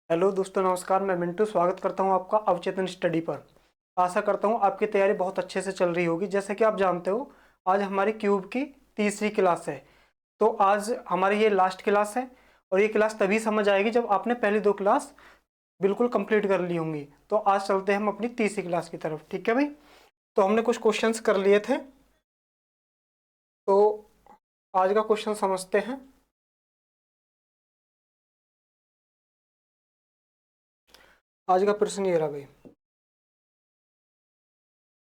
Hello दोस्तों, नमस्कार। मैं मिंटू स्वागत करता हूं आपका अवचेतन स्टडी पर। आशा करता हूं आपकी तैयारी बहुत अच्छे से चल रही होगी। जैसे कि आप जानते हो, आज हमारी क्यूब की तीसरी क्लास है। तो आज हमारी ये लास्ट क्लास है और ये क्लास तभी समझ आएगी जब आपने पहली दो क्लास बिल्कुल कंप्लीट कर ली होंगी। तो आज चलते हैं हम अपनी तीसरी क्लास की तरफ। ठीक है भाई। तो हमने कुछ क्वेश्चंस कर लिए थे, तो आज का क्वेश्चन समझते हैं। आज का प्रश्न ये रहा भाई।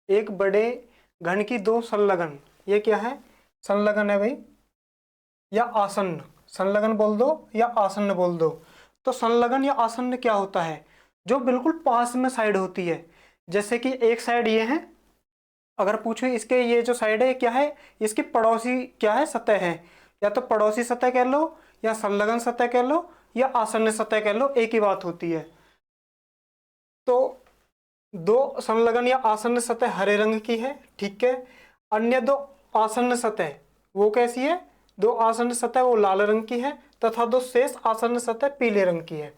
एक बड़े घन की दो संलग्न, ये क्या है? संलग्न है भाई, या आसन्न। संलग्न बोल दो या आसन्न बोल दो। तो संलग्न या आसन्न क्या होता है? जो बिल्कुल पास में साइड होती है। जैसे कि एक साइड ये है, अगर पूछो इसके ये जो साइड है क्या है, इसकी पड़ोसी क्या है? सतह है। या तो पड़ोसी सतह कह लो, या संलग्न सतह कह लो, या आसन्न सतह कह लो, एक ही बात होती है। तो दो संलग्न या आसन्न सतह हरे रंग की है, ठीक है। अन्य दो आसन्न सतह वो कैसी है? दो आसन्न सतह वो लाल रंग की है, तथा दो शेष आसन्न सतह पीले रंग की है।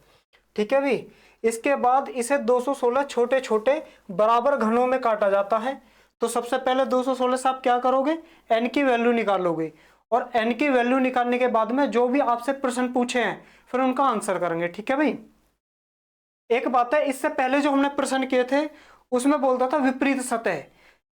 ठीक है भी। इसके बाद इसे 216 छोटे छोटे बराबर घनों में काटा जाता है। तो सबसे पहले 216 से आप क्या करोगे? n की वैल्यू निकालोगे, और n की वैल्यू निकालने के बाद में जो भी आपसे प्रश्न पूछे हैं फिर उनका आंसर करेंगे। ठीक है भाई। एक बात है, इससे पहले जो हमने प्रश्न किए थे उसमें बोलता था विपरीत सतह।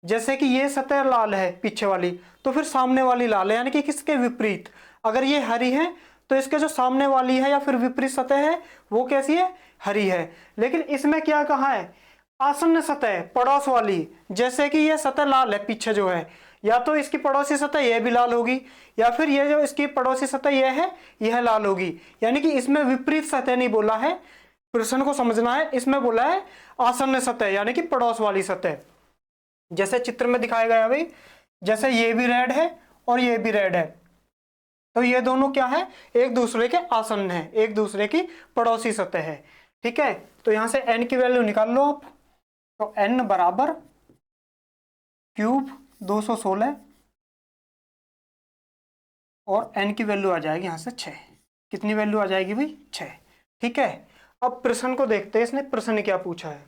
जैसे कि ये सतह लाल है पीछे वाली, तो फिर सामने वाली लाल है, यानी कि किसके विपरीत। अगर ये हरी है तो इसके जो सामने वाली है या फिर विपरीत सतह है वो कैसी है? हरी है। लेकिन इसमें क्या कहा है? आसन्न सतह, पड़ोस वाली। जैसे कि ये सतह लाल है पीछे जो है, या तो इसकी पड़ोसी सतह यह भी लाल होगी, या फिर ये जो इसकी पड़ोसी सतह यह है यह लाल होगी। यानी कि इसमें विपरीत सतह नहीं बोला है, प्रश्न को समझना है। इसमें बोला है आसन्न सतह, यानी कि पड़ोस वाली सतह। जैसे चित्र में दिखाया गया भाई, जैसे ये भी रेड है और ये भी रेड है, तो ये दोनों क्या है? एक दूसरे के आसन्न है, एक दूसरे की पड़ोसी सतह है। ठीक है। तो यहां से n की वैल्यू निकाल लो आप। तो n बराबर क्यूब 216, और n की वैल्यू आ जाएगी यहां से 6। कितनी वैल्यू आ जाएगी भाई? 6। ठीक है। अब प्रश्न को देखते हैं, इसने प्रश्न क्या पूछा है।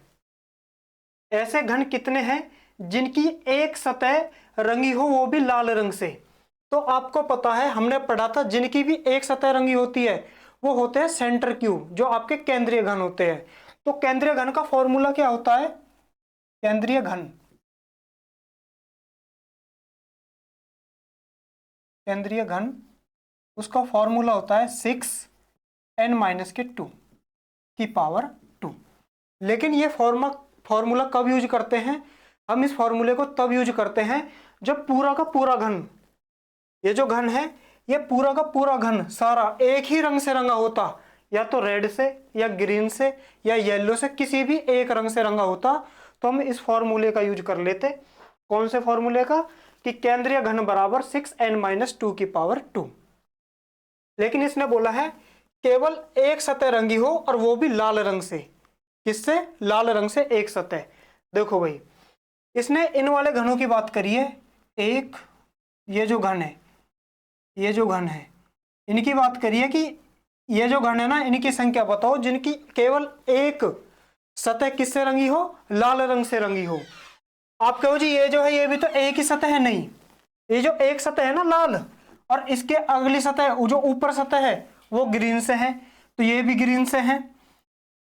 ऐसे घन कितने हैं जिनकी एक सतह रंगी हो, वो भी लाल रंग से? तो आपको पता है, हमने पढ़ा था, जिनकी भी एक सतह रंगी होती है वो होते हैं सेंटर क्यूब, जो आपके केंद्रीय घन होते हैं। तो केंद्रीय घन का फॉर्मूला क्या होता है? केंद्रीय घन, केंद्रीय घन, उसका फॉर्मूला होता है 6n-2 की पावर 2। लेकिन ये फॉर्मूला कब यूज करते हैं? हम इस फॉर्मूले को तब यूज करते हैं जब पूरा का पूरा घन, ये जो घन है, ये पूरा का पूरा घन सारा एक ही रंग से रंगा होता, या तो रेड से या ग्रीन से या येलो से, किसी भी एक रंग से रंगा होता, तो हम इस फॉर्मूले का यूज कर लेते। कौन से फॉर्मूले का? कि केंद्रीय घन बराबर 6n-2 की पावर 2। लेकिन इसने बोला है केवल एक सतह रंगी हो, और वो भी लाल रंग से। किससे? लाल रंग से एक सतह। देखो भाई, इसने इन वाले घनों की बात करी है। एक, ये जो घन है, ये जो घन है, इनकी बात करिए कि ये जो घन है ना, इनकी संख्या बताओ जिनकी केवल एक सतह किससे रंगी हो? लाल रंग से रंगी हो। आप कहो जी ये जो है ये भी तो एक ही सतह है। नहीं, ये जो एक सतह है ना लाल, और इसके अगली सतह जो ऊपर सतह है वो ग्रीन से है, तो ये भी ग्रीन से है।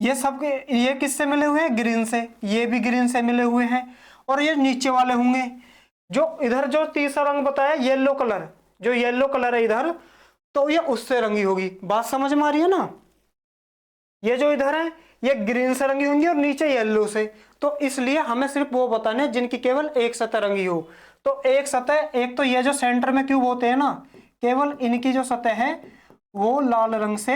ये सब ये किससे मिले हुए हैं? ग्रीन से। ये भी ग्रीन से मिले हुए हैं। और ये नीचे वाले होंगे, जो इधर जो तीसरा रंग बताया येलो कलर, जो येलो कलर है इधर, तो ये उससे रंगी होगी। बात समझ में आ रही है ना? ये जो इधर है ये ग्रीन से रंगी होंगी और नीचे येलो से। तो इसलिए हमें सिर्फ वो बताने जिनकी केवल एक सतह रंगी हो। तो एक सतह, एक तो ये जो सेंटर में क्यूब होते हैं ना, केवल इनकी जो सतह है वो लाल रंग से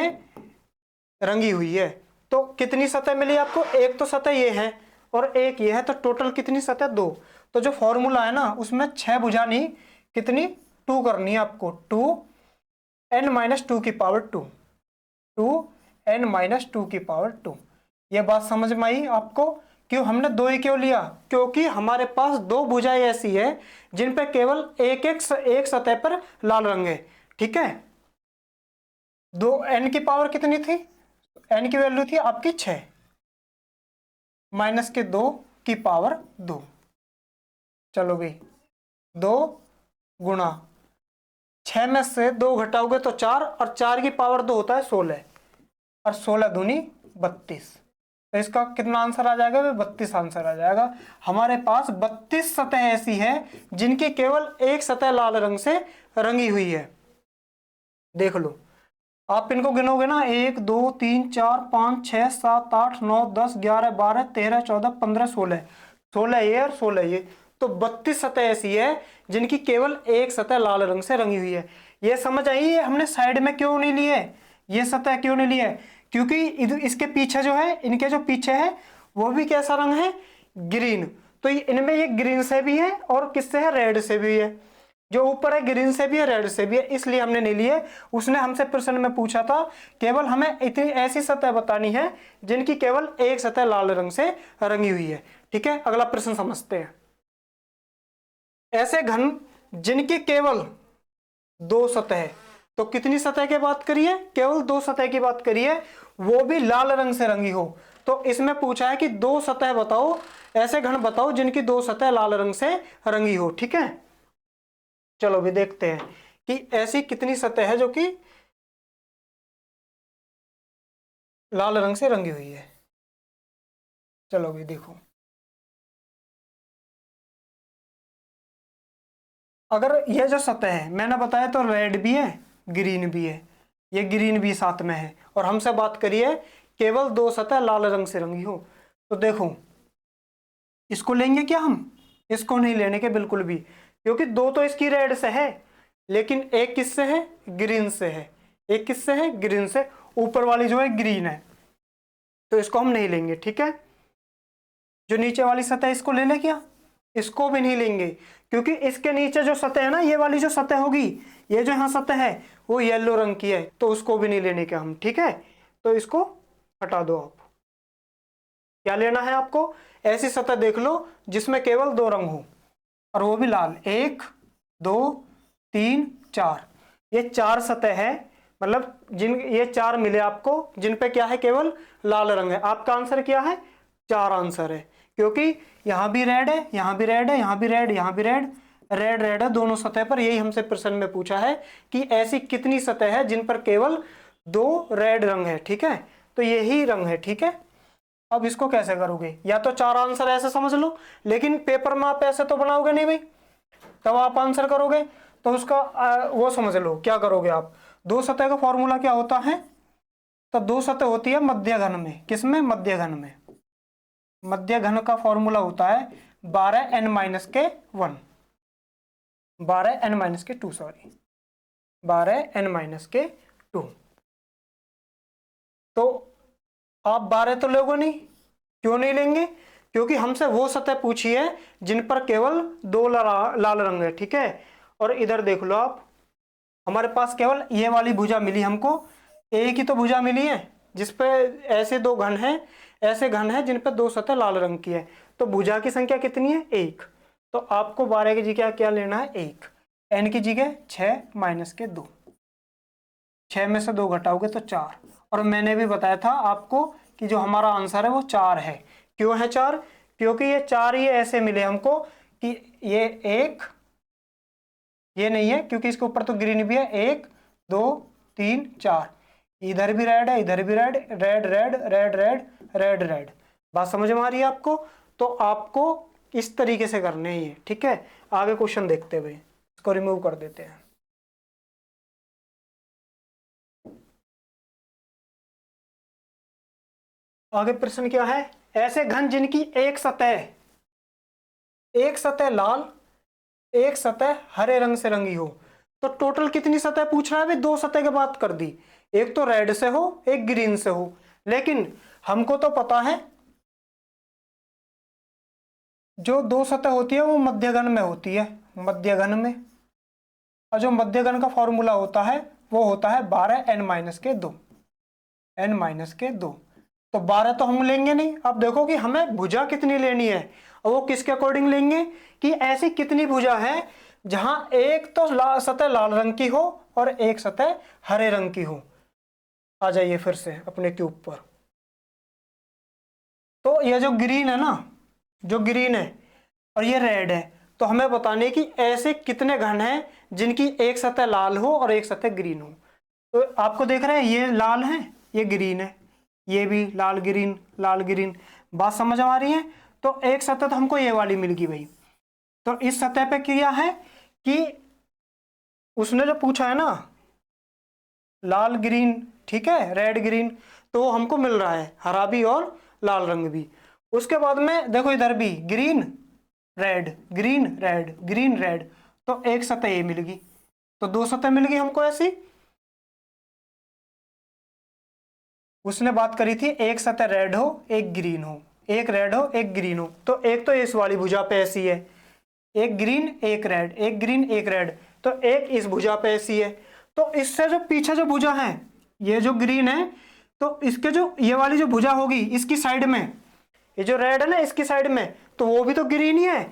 रंगी हुई है। तो कितनी सतह मिली आपको? एक तो सतह ये है और एक ये है, तो टोटल कितनी सतह? 2। तो जो फॉर्मूला है ना उसमें 6 भुजानी कितनी? 2 करनी है आपको। 2n-2 की पावर 2, 2n-2 की पावर 2। ये बात समझ में आई आपको? क्यों हमने 2 ही क्यों लिया? क्योंकि हमारे पास 2 भुजाएं ऐसी है जिन पे केवल एक सतह पर लाल रंग है। ठीक है। 2n की पावर कितनी थी? n की वैल्यू थी आपकी 6 माइनस के 2 की पावर 2। चलो भाई 2 गुणा 6 में से 2 घटाओगे तो 4 और 4 की पावर 2 होता है 16 और 16 दूनी 32। तो इसका कितना आंसर आ जाएगा? 32 आंसर आ जाएगा। हमारे पास 32 सतह ऐसी है जिनकी केवल एक सतह लाल रंग से रंगी हुई है। देख लो, आप इनको गिनोगे ना, 1 2 3 4 5 6 7 8 9 10 11 12 13 14 15 16, 16 ये और 16 ये, तो 32 सतह ऐसी है जिनकी केवल एक सतह लाल रंग से रंगी हुई है। ये समझ आई है हमने साइड में क्यों नहीं लिए, ये सतह क्यों नहीं लिए? क्योंकि इसके पीछे जो है, इनके जो पीछे है वो भी कैसा रंग है? ग्रीन। तो इनमें ये ग्रीन से भी है और किससे है? रेड से भी है। जो ऊपर है ग्रीन से भी है, रेड से भी है, इसलिए हमने नहीं लिए। उसने हमसे प्रश्न में पूछा था केवल हमें इतनी ऐसी सतह बतानी है जिनकी केवल एक सतह लाल रंग से रंगी हुई है। ठीक है, अगला प्रश्न समझते हैं। ऐसे घन जिनकी केवल 2 सतह, तो कितनी सतह की बात करिए? केवल 2 सतह की बात करिए, वो भी लाल रंग से रंगी हो। तो इसमें पूछा है कि 2 सतह बताओ, ऐसे घन बताओ जिनकी 2 सतह लाल रंग से रंगी हो। ठीक है, चलो भी देखते हैं कि ऐसी कितनी सतह है जो कि लाल रंग से रंगी हुई है। चलो भी देखो, अगर ये जो सतह है मैंने बताया तो रेड भी है ग्रीन भी है, ये ग्रीन भी साथ में है, और हमसे बात करिए केवल 2 सतह लाल रंग से रंगी हो। तो देखो, इसको लेंगे क्या हम? इसको नहीं लेने के बिल्कुल भी, क्योंकि 2 तो इसकी रेड से है, लेकिन एक किससे है? ग्रीन से है। एक किससे है? ग्रीन से। ऊपर वाली जो है ग्रीन है, तो इसको हम नहीं लेंगे। ठीक है, जो नीचे वाली सतह इसको ले ले क्या? इसको भी नहीं लेंगे, क्योंकि इसके नीचे जो सतह है ना, ये वाली जो सतह होगी, ये जो यहाँ सतह है वो येलो रंग की है, तो उसको भी नहीं लेने के हम। ठीक है, तो इसको हटा दो आप। क्या लेना है आपको? ऐसी सतह देख लो जिसमें केवल 2 रंग हो और वो भी लाल। 1 2 3 4, ये 4 सतह है, मतलब जिन ये 4 मिले आपको जिन पे क्या है? केवल लाल रंग है। आपका आंसर क्या है? 4 आंसर है, क्योंकि यहां भी रेड है, यहां भी रेड है, यहां भी रेड, यहां भी रेड, रेड रेड है दोनों सतह पर। यही हमसे प्रश्न में पूछा है कि ऐसी कितनी सतह है जिन पर केवल 2 रेड रंग है। ठीक है, तो यही रंग है। ठीक है, अब इसको कैसे करोगे? या तो 4 आंसर ऐसे समझ लो, लेकिन पेपर में आप ऐसे तो बनाओगे नहीं भाई, तब आप आंसर करोगे। तो उसका वो समझ लो क्या करोगे आप। 2 सतह का फॉर्मूला क्या होता है? तो 2 सतह होती है मध्य घन में। किसमें? मध्य घन में। मध्य घन का फॉर्मूला होता है 12n-1, 12n-2, सॉरी 12n-2। तो आप 12 तो लोगे नहीं। क्यों नहीं लेंगे? क्योंकि हमसे वो सतह पूछी है जिन पर केवल 2 लाल रंग है। ठीक है, और इधर देख लो आप, हमारे पास केवल ये वाली भुजा मिली हमको, एक ही तो भुजा मिली है जिसपे ऐसे 2 घन हैं, ऐसे घन है जिन पे 2 सतह लाल रंग की है। तो भुजा की संख्या कितनी है? 1। तो आपको 12 की जगह क्या लेना है? 1। n की जगह 6 माइनस के 2, 6 में से 2 घटाओगे तो 4। और मैंने भी बताया था आपको कि जो हमारा आंसर है वो 4 है। क्यों है 4? क्योंकि ये 4 ही ऐसे मिले हमको कि ये 1, ये नहीं है क्योंकि इसके ऊपर तो ग्रीन भी है। 1 2 3 4, इधर भी रेड है, इधर भी red, red red red red red red. बात समझ में आ रही है आपको? तो आपको इस तरीके से करने ही है। ठीक है, आगे क्वेश्चन देखते हुए इसको रिमूव कर देते हैं। आगे प्रश्न क्या है? ऐसे घन जिनकी एक सतह लाल, एक सतह हरे रंग से रंगी हो। तो टोटल कितनी सतह पूछ रहा है भाई? 2 सतह की बात कर दी, एक तो रेड से हो, एक ग्रीन से हो। लेकिन हमको तो पता है जो 2 सतह होती है वो मध्य घन में होती है, मध्य घन में। और जो मध्य घन का फॉर्मूला होता है वो होता है 12n-2, n-2। तो 12 तो हम लेंगे नहीं। अब देखो कि हमें भुजा कितनी लेनी है, और वो किसके अकॉर्डिंग लेंगे कि ऐसी कितनी भुजा है जहां एक तो सतह लाल रंग की हो और एक सतह हरे रंग की हो। आ जाइए फिर से अपने क्यूब पर। तो ये जो ग्रीन है ना, जो ग्रीन है और ये रेड है, तो हमें बताने कि ऐसे कितने घन हैं जिनकी एक सतह लाल हो और एक सतह ग्रीन हो। तो आपको देख रहे हैं ये लाल है, ये ग्रीन है, ये भी लाल ग्रीन लाल ग्रीन। बात समझ आ रही है? तो एक सतह तो हमको ये वाली मिल गई भाई। तो इस सतह पे क्या है कि उसने जो पूछा है ना लाल ग्रीन, ठीक है, रेड ग्रीन, तो वो हमको मिल रहा है हरा भी और लाल रंग भी। उसके बाद में देखो इधर भी green red green red green red, तो एक सतह ये मिल गई, तो दो सतह मिल गई हमको ऐसी। उसने बात करी थी एक सतह रेड हो एक ग्रीन हो, एक रेड हो एक ग्रीन हो, तो एक तो इस वाली भुजा पे ऐसी है, एक ग्रीन एक रेड, एक ग्रीन एक रेड, तो एक इस भुजा पे ऐसी है। तो इससे जो पीछे जो भुजा है, ये जो ग्रीन है, तो इसके जो ये वाली जो भुजा होगी इसकी साइड में, ये जो रेड है ना इसकी साइड में, तो वो भी तो ग्रीन ही है,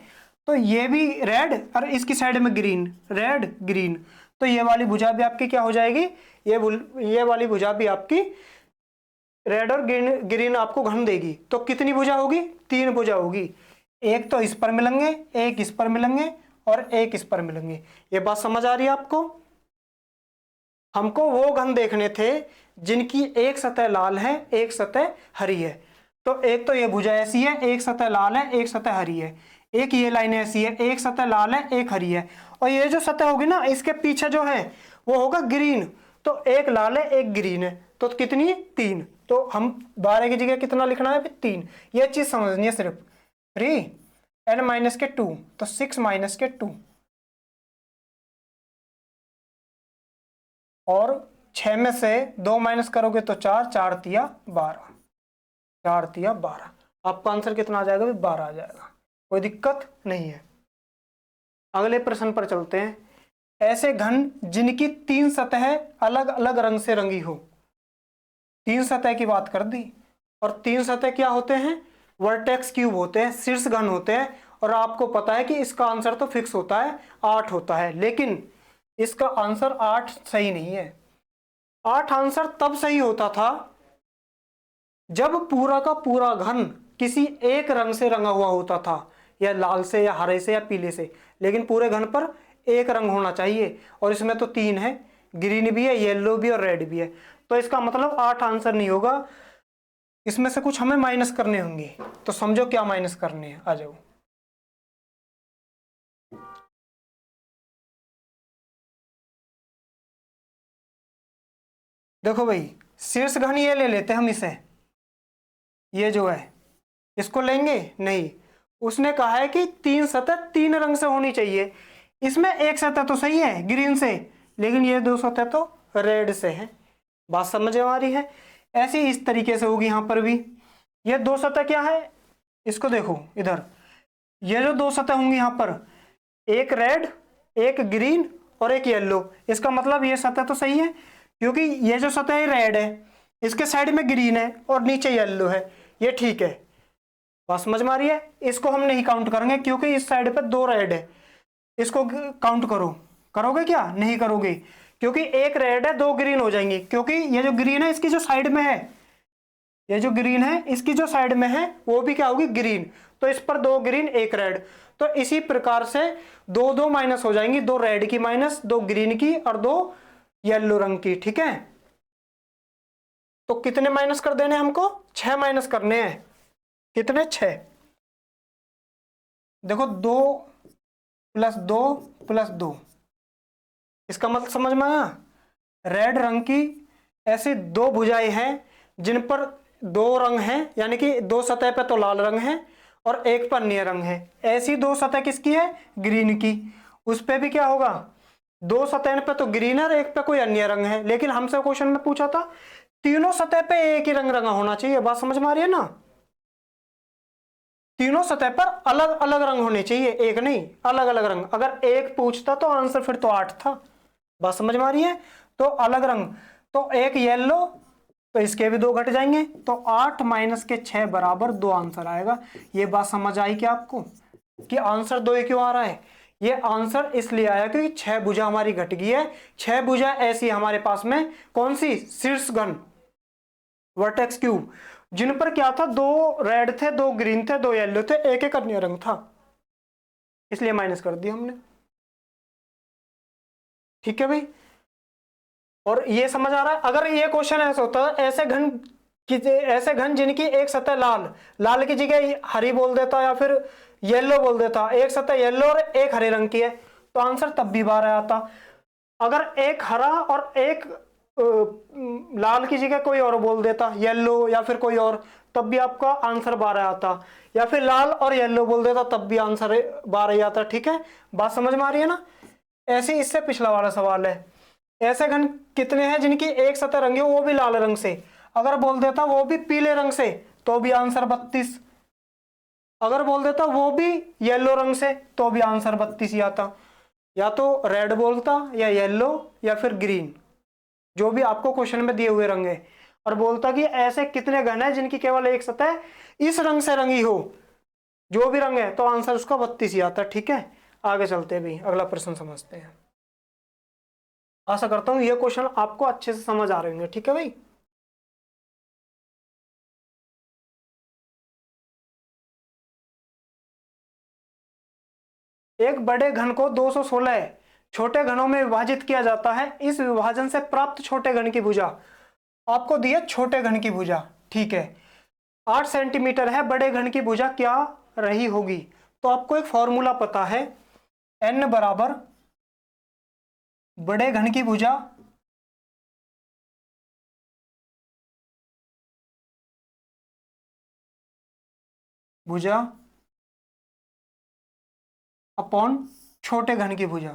तो ये भी रेड और इसकी साइड में ग्रीन, रेड ग्रीन, तो ये वाली भुजा भी आपकी क्या हो जाएगी, ये वाली भुजा भी आपकी रेड और ग्रीन ग्रीन आपको घन देगी। तो कितनी भुजा होगी, तीन भुजा होगी, एक तो इस पर मिलेंगे, एक इस पर मिलेंगे और एक इस पर मिलेंगे। ये बात समझ आ रही है आपको? हमको वो घन देखने थे जिनकी एक सतह लाल है एक सतह हरी है। तो एक तो ये भुजा ऐसी है, एक सतह लाल है एक सतह हरी है, एक ये लाइन ऐसी है, एक सतह लाल है एक हरी है, और ये जो सतह होगी ना इसके पीछे जो है वो होगा ग्रीन, तो एक लाल है एक ग्रीन है, तो कितनी, तीन। तो हम 12 की जगह कितना लिखना है, 3। ये चीज समझनी है सिर्फ। 3 n-2, तो 6-2, और 6 में से 2 माइनस करोगे तो 4, 4 तिया 12, 4 तिया 12, आपका आंसर कितना आ जाएगा, 12 आ जाएगा, कोई दिक्कत नहीं है। अगले प्रश्न पर चलते हैं। ऐसे घन जिनकी 3 सतह अलग अलग रंग से रंगी हो, 3 सतह की बात कर दी, और 3 सतह क्या होते हैं, वर्टेक्स क्यूब होते हैं, शीर्ष घन होते हैं, और आपको पता है कि इसका आंसर तो फिक्स होता है 8 होता है, लेकिन इसका आंसर 8 सही नहीं है। 8 आंसर तब सही होता था जब पूरा का पूरा घन किसी एक रंग से रंगा हुआ होता था, या लाल से या हरे से या पीले से, लेकिन पूरे घन पर एक रंग होना चाहिए, और इसमें तो 3 है, ग्रीन भी है, येलो भी और रेड भी है, तो इसका मतलब 8 आंसर नहीं होगा। इसमें से कुछ हमें माइनस करने होंगे, तो समझो क्या माइनस करने हैं, आ जाओ। देखो भाई, शीर्ष घन ये ले लेते हैं हम, इसे, ये जो है इसको लेंगे नहीं, उसने कहा है कि 3 सतह 3 रंग से होनी चाहिए, इसमें एक सतह तो सही है ग्रीन से, लेकिन ये 2 सतह तो रेड से है। बात समझ में आ रही है? ऐसे इस तरीके से होगी यहाँ पर भी। ये 2 सतह क्या है, इसको देखो इधर, ये जो 2 सतह होंगी यहाँ पर, एक रेड एक ग्रीन और एक येलो, इसका मतलब ये सतह तो सही है, क्योंकि ये जो सतह है रेड है, इसके साइड में ग्रीन है और नीचे येलो है, ये ठीक है। बात समझ में आ रही है? इसको हम नहीं काउंट करेंगे क्योंकि इस साइड पे 2 रेड है, इसको काउंट करो, करोगे क्या, नहीं करोगे, क्योंकि एक रेड है 2 ग्रीन हो जाएंगे, क्योंकि ये जो ग्रीन है इसकी जो साइड में है, ये जो ग्रीन है इसकी जो साइड में है वो भी क्या होगी, ग्रीन, तो इस पर 2 ग्रीन 1 रेड, तो इसी प्रकार से 2 माइनस हो जाएंगी, 2 रेड की माइनस, 2 ग्रीन की और 2 येलो रंग की, ठीक है। तो कितने माइनस कर देने हमको, 6 माइनस करने हैं, कितने, 6। देखो 2 + 2 + 2, इसका मतलब समझ में आया। रेड रंग की ऐसी 2 भुजाएं हैं जिन पर 2 रंग हैं, यानी कि 2 सतह पे तो लाल रंग है और एक पर नीला रंग है, ऐसी 2 सतह किसकी है, ग्रीन की। उस पे भी क्या होगा, 2 सतह पे तो ग्रीन है और एक पे कोई अन्य रंग है, लेकिन हमसे क्वेश्चन में पूछा था तीनों सतह पे एक ही रंग रंगा होना चाहिए। बात समझ में आ रही है ना, तीनों सतह पर अलग अलग रंग होने चाहिए, एक नहीं, अलग अलग रंग। अगर एक पूछता तो आंसर फिर तो 8 था। बात समझ में आ रही है? तो अलग रंग, तो एक येलो, तो इसके भी 2 घट जाएंगे, तो 8 - के 6 बराबर 2 आंसर आएगा। ये बात समझ आई क्या आपको कि आंसर 2 ही क्यों आ रहा है? ये आंसर इसलिए आया क्योंकि 6 भुजा हमारी घट गई है। 6 भुजा ऐसी हमारे पास में, कौन सी, शीर्ष घन, वर्टेक्स क्यूब, जिन पर क्या था, 2 रेड थे, 2 ग्रीन थे, 2 येलो थे, एक अन्य रंग था, इसलिए माइनस कर दिया हमने। ठीक है भाई, और ये समझ आ रहा है। अगर ये क्वेश्चन ऐसा होता है, ऐसे घन जिनकी एक सतह लाल, लाल की जगह हरी बोल देता या फिर येलो बोल देता, एक सतह येलो और एक हरे रंग की है, तो आंसर तब भी 12 आता। अगर एक हरा और एक लाल की जगह कोई और बोल देता, येलो या फिर कोई और, तब भी आपका आंसर 12 आता, या फिर लाल और येलो बोल देता तब भी आंसर 12 ही आता। ठीक है, बात समझ में आ रही है ना। ऐसे इससे पिछला वाला सवाल है, ऐसे घन कितने हैं जिनकी एक सतह रंगी हो, वो भी लाल रंग से, अगर बोल देता वो भी पीले रंग से, तो भी आंसर 32। अगर बोल देता वो भी येलो रंग से, तो भी आंसर 32 ही आता। या तो रेड बोलता या येलो या फिर ग्रीन, जो भी आपको क्वेश्चन में दिए हुए रंग है, और बोलता कि ऐसे कितने घन है जिनकी केवल एक सतह इस रंग से रंगी हो, जो भी रंग है, तो आंसर उसका 32 ही आता। ठीक है, आगे चलते हैं भाई, अगला प्रश्न समझते हैं। आशा करता हूं ये क्वेश्चन आपको अच्छे से समझ आ रहे होंगे। ठीक है भाई, एक बड़े घन को 216 छोटे घनों में विभाजित किया जाता है, इस विभाजन से प्राप्त छोटे घन की भुजा, आपको दिया छोटे घन की भुजा। ठीक है, 8 सेंटीमीटर है, बड़े घन की भुजा क्या रही होगी। तो आपको एक फॉर्मूला पता है, n बराबर बड़े घन की भुजा भुजा अपॉन छोटे घन की भुजा,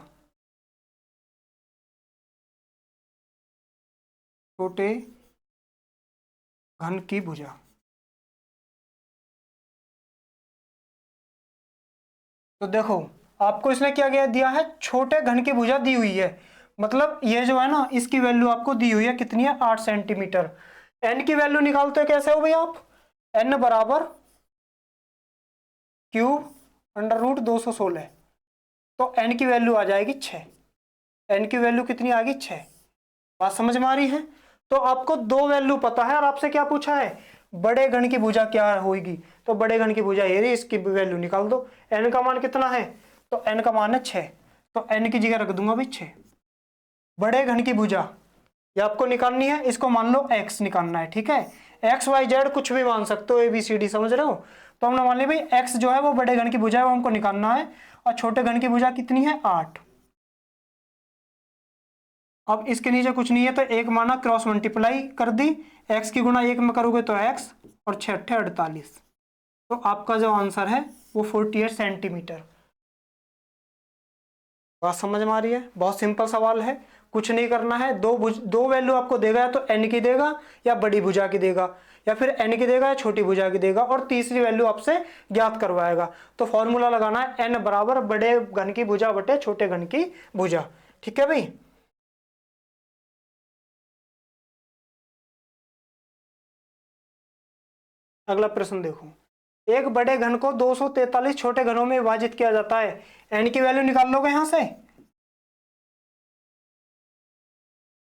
छोटे घन की भुजा। तो देखो, आपको इसने क्या क्या दिया है, छोटे घन की भुजा दी हुई है, मतलब ये जो है ना, इसकी वैल्यू आपको दी हुई है, कितनी है, 8 सेंटीमीटर। एन की वैल्यू निकालते हो कैसे हो भाई आप, एन बराबर क्यूब अंडर रूट 216, तो एन की वैल्यू आ जाएगी 6। एन की वैल्यू कितनी आ गई, 6। बात समझ में आ रही है। तो आपको 2 वैल्यू पता है, और आपसे क्या पूछा है, बड़े घन की भुजा क्या होगी, तो बड़े घन की भुजा ये रही, इसकी वैल्यू निकाल दो। एन का मान कितना है, तो एन का मान है 6, तो एन की जगह रख दूंगा भाई 6। बड़े घन की भुजा ये आपको निकालनी है, इसको मान लो एक्स निकालना है। ठीक है, एक्स वाई जेड कुछ भी मान सकते हो, ABCD, समझ रहे हो। तो हमने मान लिया भाई एक्स जो है वो बड़े घन की भुजा है, वो हमको निकालना है, और छोटे घन की भुजा कितनी है, 8। अब इसके नीचे कुछ नहीं है, तो एक माना, क्रॉस मल्टीप्लाई कर दी, एक्स की गुणा 1 में करोगे तो एक्स, और 6 8 48, तो आपका जो आंसर है वो 48 सेंटीमीटर। बात समझ में आ रही है, बहुत सिंपल सवाल है, कुछ नहीं करना है। दो वैल्यू आपको देगा, या तो एन की देगा या बड़ी भुजा की देगा, या फिर एन की देगा या छोटी भुजा की देगा, और तीसरी वैल्यू आपसे ज्ञात करवाएगा। तो फॉर्मूला लगाना है, एन बराबर बड़े घन की भुजा बटे छोटे घन की भुजा। ठीक है भाई, अगला प्रश्न देखो, एक बड़े घन को 243 छोटे घनों में विभाजित किया जाता है, एन की वैल्यू निकाल लोगे यहां से,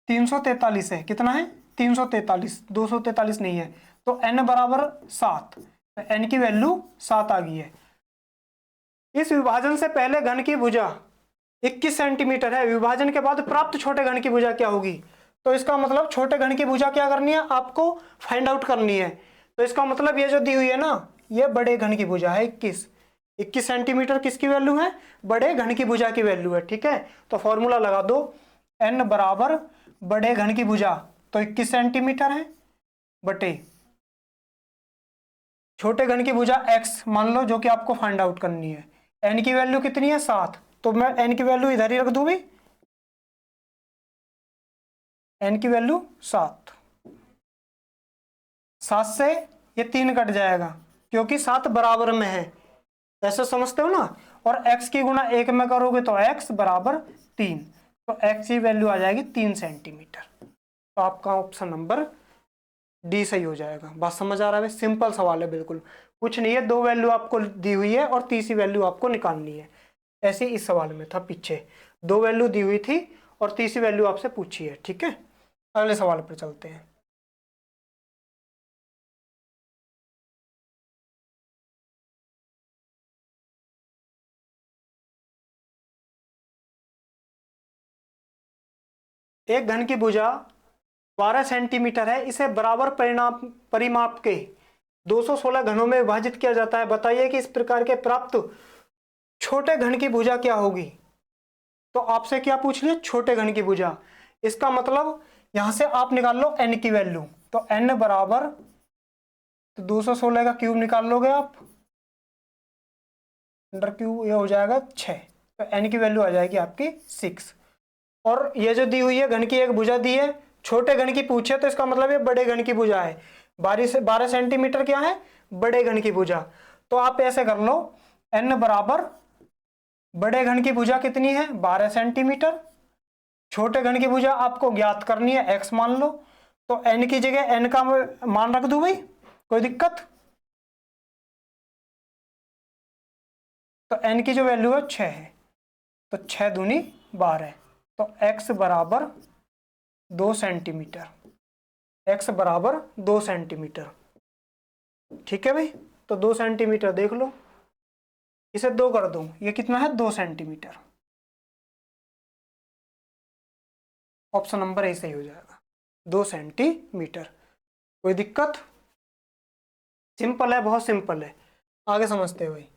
343 है, कितना है, 343, 243 नहीं है, तो n बराबर 7, तो n की वैल्यू 7 आ गई है। इस विभाजन से पहले घन की भुजा 21 सेंटीमीटर है, विभाजन के बाद प्राप्त छोटे घन की भुजा क्या होगी। तो इसका मतलब छोटे घन की भुजा क्या करनी है, आपको फाइंड आउट करनी है। तो इसका मतलब ये जो दी हुई है ना, ये बड़े घन की भुजा है, 21 सेंटीमीटर किसकी वैल्यू है, बड़े घन की भुजा की वैल्यू है। ठीक है, तो फॉर्मूला लगा दो, n बराबर बड़े घन की भुजा, तो 21 सेंटीमीटर है, बटे छोटे घन की भुजा x मान लो, जो कि आपको फाइंड आउट करनी है। n की वैल्यू कितनी है, 7, तो मैं n की वैल्यू इधर ही रख दूं भाई, n की वैल्यू 7, 7 से ये 3 कट जाएगा, क्योंकि 7 बराबर में है, ऐसे समझते हो ना। और x की गुणा 1 में करोगे तो x बराबर 3, तो x की वैल्यू आ जाएगी 3 सेंटीमीटर। तो आपका ऑप्शन नंबर डी सही हो जाएगा। बात समझ आ रहा है, सिंपल सवाल है बिल्कुल, कुछ नहीं है, 2 वैल्यू आपको दी हुई है और तीसरी वैल्यू आपको निकालनी है। ऐसे इस सवाल में था, पीछे 2 वैल्यू दी हुई थी और तीसरी वैल्यू आपसे पूछी है। ठीक है, अगले सवाल पर चलते हैं। एक घन की भुजा 12 सेंटीमीटर है, इसे बराबर परिमाप के 216 घनों में विभाजित किया जाता है। बताइए कि इस प्रकार के प्राप्त छोटे घन की भुजा क्या होगी। तो आपसे क्या पूछ लिया, छोटे घन की भुजा। इसका मतलब यहां से आप निकाल लो n की वैल्यू। तो n बराबर, तो 216 का क्यूब निकाल लोगे आप, अंडर क्यूब, ये हो जाएगा 6। तो n की वैल्यू आ जाएगी आपकी 6। और ये जो दी हुई है घन की एक भुजा दी है, छोटे घन की पूछे तो इसका मतलब ये बड़े घन की भुजा है। 12 सेंटीमीटर क्या है, बड़े घन की भुजा। तो आप ऐसे कर लो, n बराबर बड़े घन की भुजा कितनी है, 12 सेंटीमीटर। छोटे घन की भुजा आपको ज्ञात करनी है, x मान लो। तो n की जगह n का मान रख दो भाई, कोई दिक्कत। तो n की जो वैल्यू है 6 है, तो 6 दूनी 12। तो x बराबर 2 सेंटीमीटर, x बराबर 2 सेंटीमीटर। ठीक है भाई, तो 2 सेंटीमीटर देख लो, इसे 2 कर दो, ये कितना है 2 सेंटीमीटर। ऑप्शन नंबर ए सही हो जाएगा, 2 सेंटीमीटर। कोई दिक्कत, सिंपल है, बहुत सिंपल है। आगे समझते हैं भाई।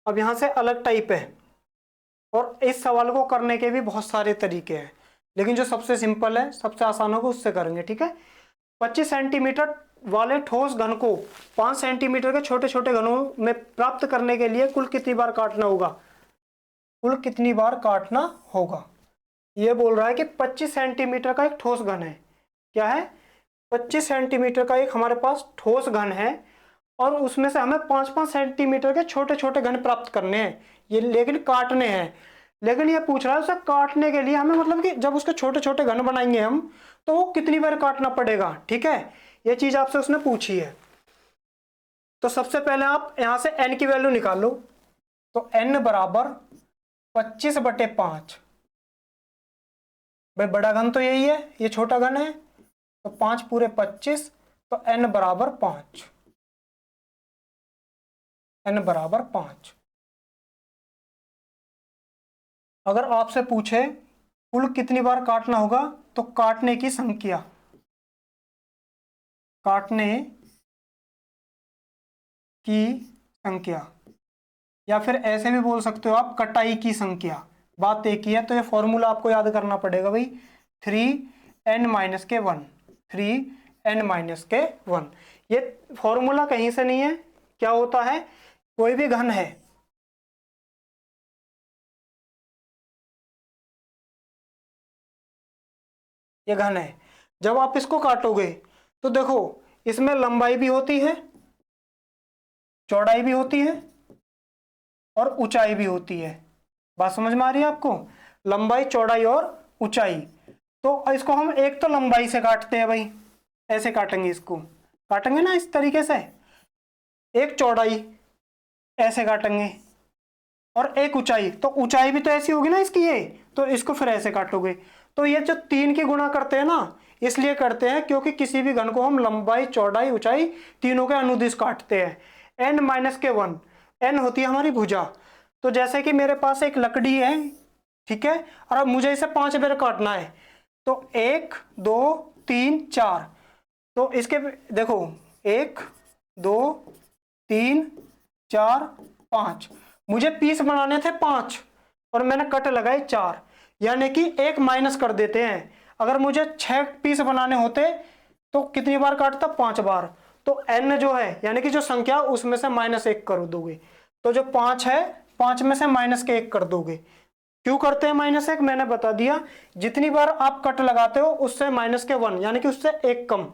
अब यहां से अलग टाइप है, और इस सवाल को करने के भी बहुत सारे तरीके हैं, लेकिन जो सबसे सिंपल है, सबसे आसान होगा, उससे करेंगे। ठीक है, 25 सेंटीमीटर वाले ठोस घन को 5 सेंटीमीटर के छोटे छोटे घनों में प्राप्त करने के लिए कुल कितनी बार काटना होगा, कुल कितनी बार काटना होगा। ये बोल रहा है कि 25 सेंटीमीटर का एक ठोस घन है। क्या है, 25 सेंटीमीटर का एक हमारे पास ठोस घन है, और उसमें से हमें 5-5 सेंटीमीटर के छोटे छोटे घन प्राप्त करने हैं, ये लेकिन काटने हैं। लेकिन ये पूछ रहा है उसे काटने के लिए हमें, मतलब कि जब उसके छोटे छोटे घन बनाएंगे हम, तो वो कितनी बार काटना पड़ेगा। ठीक है, ये चीज आपसे उसने पूछी है। तो सबसे पहले आप यहां से n की वैल्यू निकाल लो। तो n बराबर 25/5। भाई बड़ा घन तो यही है, ये छोटा घन है, तो 5 पूरे 25, तो n बराबर 5, n बराबर 5। अगर आपसे पूछे कुल कितनी बार काटना होगा, तो काटने की संख्या, काटने की संख्या, या फिर ऐसे भी बोल सकते हो आप, कटाई की संख्या। बात एक ही है। तो ये फॉर्मूला आपको याद करना पड़ेगा भाई, 3n-1, 3n-1। ये फॉर्मूला कहीं से नहीं है। क्या होता है, कोई भी घन है, ये घन है, जब आप इसको काटोगे तो देखो इसमें लंबाई भी होती है, चौड़ाई भी होती है, और ऊंचाई भी होती है। बात समझ में आ रही है आपको, लंबाई, चौड़ाई और ऊंचाई। तो इसको हम एक तो लंबाई से काटते हैं भाई, ऐसे काटेंगे, इसको काटेंगे ना इस तरीके से। एक चौड़ाई ऐसे काटेंगे, और एक ऊंचाई, तो ऊंचाई भी तो ऐसी होगी ना इसकी, ये तो इसको फिर ऐसे काटोगे। तो ये जो 3 की गुणा करते हैं ना, इसलिए करते हैं क्योंकि किसी भी घन को हम लंबाई, चौड़ाई, ऊंचाई तीनों के अनुदिश काटते हैं। n-1, n होती है हमारी भुजा। तो जैसे कि मेरे पास एक लकड़ी है, ठीक है, और अब मुझे इसे 5 बार काटना है, तो 1 2 3 4। तो इसके देखो 1 2 3 4 5, मुझे पीस बनाने थे 5, और मैंने कट लगाए 4, यानी कि 1 माइनस कर देते हैं। अगर मुझे 6 पीस बनाने होते तो कितनी बार काटता, 5 बार। तो n जो है, यानी कि जो संख्या, उसमें से -1 कर दोगे। तो जो 5 है, 5 में से -1 कर दोगे। क्यों करते हैं -1, मैंने बता दिया। जितनी बार आप कट लगाते हो उससे -1, यानी कि उससे 1 कम।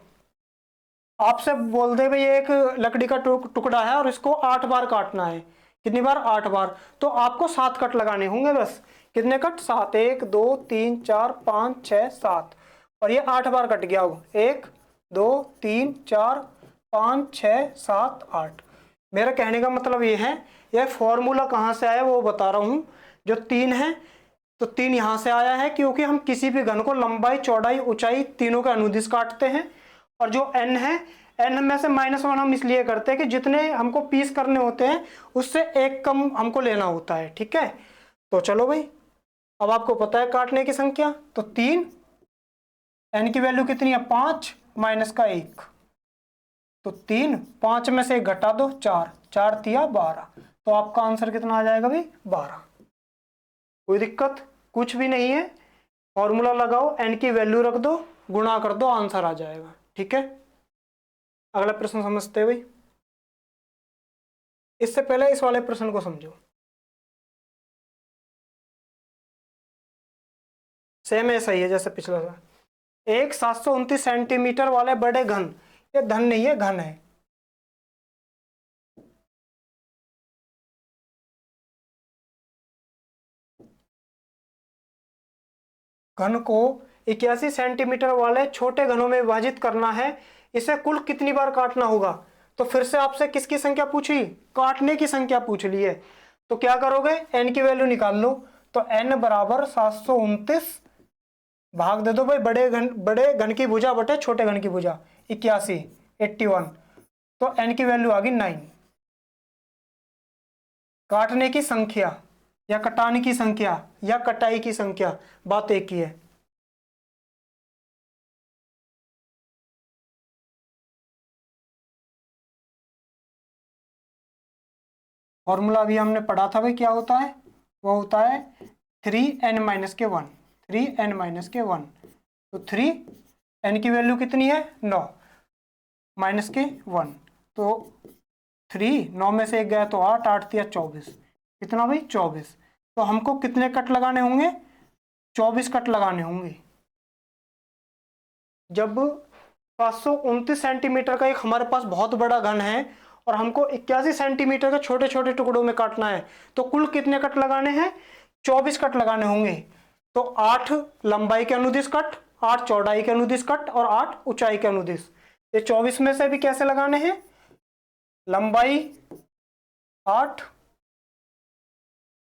आपसे बोल दे भाई एक लकड़ी का टुकड़ा है और इसको 8 बार काटना है, कितनी बार, 8 बार, तो आपको 7 कट लगाने होंगे बस। कितने कट, 7, 1 2 3 4 5 6 7, और ये 8 बार कट गया हो, 1 2 3 4 5 6 7 8। मेरा कहने का मतलब ये है, यह फॉर्मूला कहाँ से आया वो बता रहा हूँ। जो 3 है, तो 3 यहाँ से आया है, क्योंकि हम किसी भी घन को लंबाई, चौड़ाई, ऊंचाई तीनों के अनुदिश काटते हैं। और जो n है, n में से -1 हम इसलिए करते हैं कि जितने हमको पीस करने होते हैं उससे 1 कम हमको लेना होता है। ठीक है, तो चलो भाई, अब आपको पता है काटने की संख्या, तो 3, n की वैल्यू कितनी है 5 माइनस का 1, तो 3, 5 में से 1 घटा दो 4, 4 तिया 12, तो आपका आंसर कितना आ जाएगा भाई 12। कोई दिक्कत कुछ भी नहीं है, फॉर्मूला लगाओ, n की वैल्यू रख दो, गुणा कर दो, आंसर आ जाएगा। ठीक है, अगला प्रश्न समझते हैं भाई। इससे पहले इस वाले प्रश्न को समझो, सेम ऐसा ही है जैसे पिछला था। एक 729 सेंटीमीटर वाले बड़े घन, ये धन नहीं है घन है, घन को 81 सेंटीमीटर वाले छोटे घनों में विभाजित करना है, इसे कुल कितनी बार काटना होगा। तो फिर से आपसे किसकी संख्या पूछी, काटने की संख्या पूछ ली है, तो क्या करोगे, n की वैल्यू निकाल लो, तो n बराबर 729 भाग दे दो भाई बड़े घन की भुजा बटे छोटे घन की भुजा, 81 81, तो n की वैल्यू आ गई 9। काटने की संख्या या कटाने की संख्या या कटाई की संख्या, बात एक ही है। फॉर्मूला अभी हमने पढ़ा था भाई, क्या होता है, वो होता है 3n माइनस के 1, 3n माइनस के 1, तो 3n की वैल्यू कितनी है 9 माइनस के 1, तो 3, 9 में से 1 गया तो 8, 8 तिया 24, कितना भाई 24, तो हमको कितने कट लगाने होंगे, 24 कट लगाने होंगे। जब 729 सेंटीमीटर का एक हमारे पास बहुत बड़ा घन है और हमको 81 सेंटीमीटर के छोटे छोटे टुकड़ों में काटना है, तो कुल कितने कट लगाने हैं, 24 कट लगाने होंगे। तो 8 लंबाई के अनुदिश कट, 8 चौड़ाई के अनुदिश कट और 8 ऊंचाई के अनुदिश। ये 24 में से भी कैसे लगाने हैं, लंबाई 8,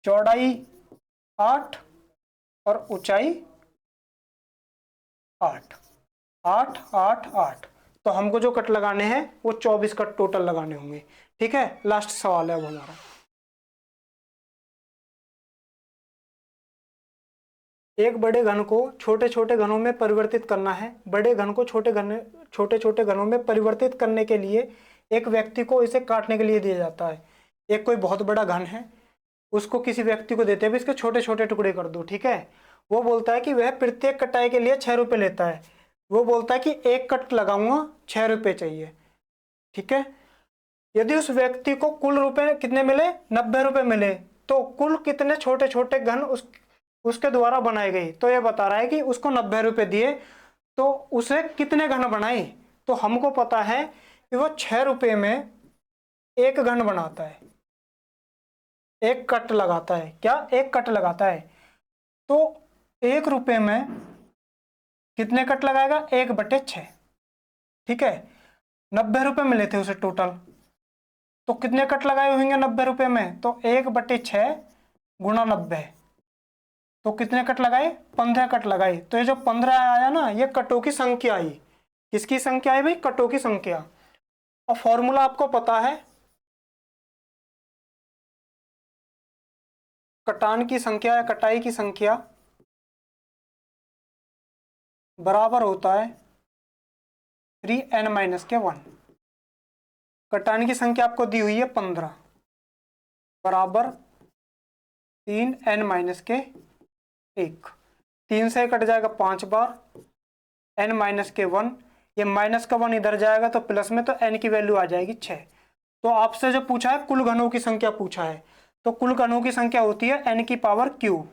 चौड़ाई 8 और ऊंचाई 8, 8 8 8, तो हमको जो कट लगाने हैं वो 24 कट टोटल लगाने होंगे। ठीक है, लास्ट सवाल है अब हमारा। एक बड़े घन को छोटे छोटे घनों में परिवर्तित करना है। बड़े घन को छोटे छोटे घनों में परिवर्तित करने के लिए एक व्यक्ति को इसे काटने के लिए दिया जाता है। एक कोई बहुत बड़ा घन है, उसको किसी व्यक्ति को देते हैं इसके छोटे छोटे टुकड़े कर दो। ठीक है, वो बोलता है कि वह प्रत्येक कटाई के लिए 6 रुपये लेता है। वो बोलता है कि एक कट लगाऊंगा 6 रुपये चाहिए। ठीक है, यदि उस व्यक्ति को कुल रुपए कितने मिले, 90 रुपये मिले, तो कुल कितने छोटे छोटे घन उसके द्वारा बनाए गए। तो ये बता रहा है कि उसको 90 रुपये दिए तो उसे कितने घन बनाए। तो हमको पता है कि वो 6 रुपये में एक घन बनाता है, एक कट लगाता है। क्या, एक कट लगाता है। तो 1 रुपये में कितने कट लगाएगा, 1/6। ठीक है, 90 रुपये मिले थे उसे टोटल, तो कितने कट लगाए होंगे 90 रुपये में, तो 1/6 गुणा 90, तो कितने कट लगाए, 15 कट लगाए। तो ये जो 15 आया ना, ये कटों की संख्या आई। किसकी संख्या है भाई, कटों की संख्या। और फॉर्मूला आपको पता है, कटान की संख्या या कटाई की संख्या बराबर होता है 3n माइनस के 1। कटान की संख्या आपको दी हुई है 15 बराबर 3n माइनस के 1। 3 से कट जाएगा 5 बार, n माइनस के 1, ये माइनस का 1 इधर जाएगा तो प्लस में, तो n की वैल्यू आ जाएगी 6। तो आपसे जो पूछा है कुल घनों की संख्या पूछा है, तो कुल घनों की संख्या होती है n की पावर q,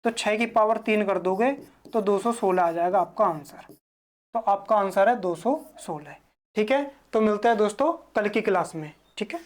तो 6 की पावर 3 कर दोगे तो 216 आ जाएगा आपका आंसर। तो आपका आंसर है 216। ठीक है, तो मिलते हैं दोस्तों कल की क्लास में। ठीक है।